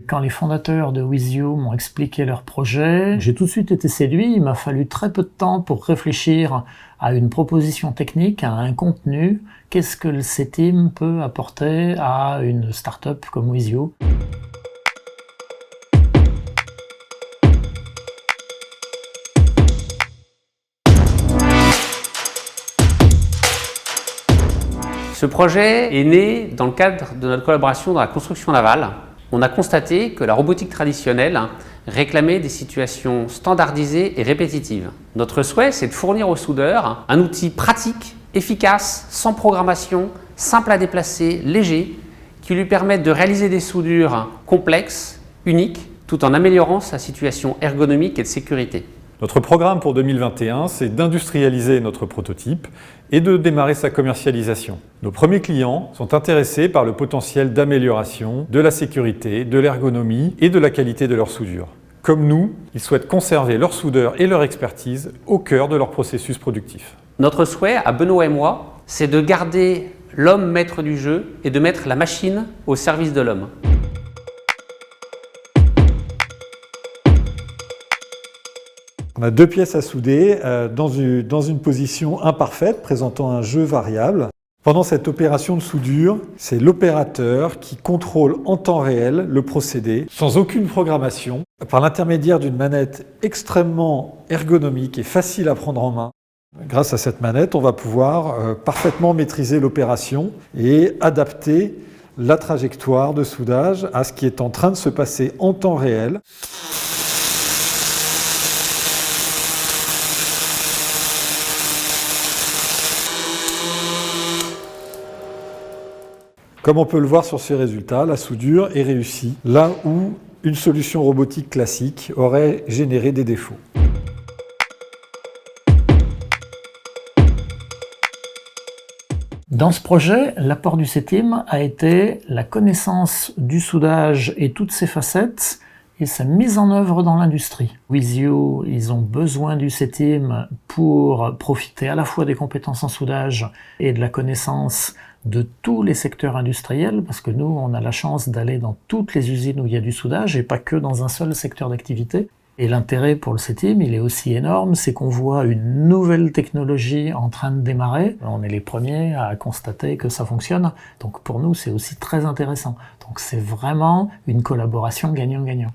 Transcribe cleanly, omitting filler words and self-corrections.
Quand les fondateurs de WizU m'ont expliqué leur projet, j'ai tout de suite été séduit. Il m'a fallu très peu de temps pour réfléchir à une proposition technique, à un contenu. Qu'est-ce que le C-Team peut apporter à une start-up comme WizU ? Ce projet est né dans le cadre de notre collaboration dans la construction navale. On a constaté que la robotique traditionnelle réclamait des situations standardisées et répétitives. Notre souhait, c'est de fournir aux soudeurs un outil pratique, efficace, sans programmation, simple à déplacer, léger, qui lui permette de réaliser des soudures complexes, uniques, tout en améliorant sa situation ergonomique et de sécurité. Notre programme pour 2021, c'est d'industrialiser notre prototype et de démarrer sa commercialisation. Nos premiers clients sont intéressés par le potentiel d'amélioration de la sécurité, de l'ergonomie et de la qualité de leur soudure. Comme nous, ils souhaitent conserver leur soudeur et leur expertise au cœur de leur processus productif. Notre souhait, à Benoît et moi, c'est de garder l'homme maître du jeu et de mettre la machine au service de l'homme. On a deux pièces à souder dans une position imparfaite, présentant un jeu variable. Pendant cette opération de soudure, c'est l'opérateur qui contrôle en temps réel le procédé, sans aucune programmation, par l'intermédiaire d'une manette extrêmement ergonomique et facile à prendre en main. Grâce à cette manette, on va pouvoir parfaitement maîtriser l'opération et adapter la trajectoire de soudage à ce qui est en train de se passer en temps réel. Comme on peut le voir sur ces résultats, la soudure est réussie là où une solution robotique classique aurait généré des défauts. Dans ce projet, l'apport du C-Team a été la connaissance du soudage et toutes ses facettes et sa mise en œuvre dans l'industrie. WizU, ils ont besoin du C-Team pour profiter à la fois des compétences en soudage et de la connaissance de tous les secteurs industriels, parce que nous, on a la chance d'aller dans toutes les usines où il y a du soudage et pas que dans un seul secteur d'activité. Et l'intérêt pour le C-Team, il est aussi énorme, c'est qu'on voit une nouvelle technologie en train de démarrer. On est les premiers à constater que ça fonctionne. Donc pour nous, c'est aussi très intéressant. Donc c'est vraiment une collaboration gagnant-gagnant.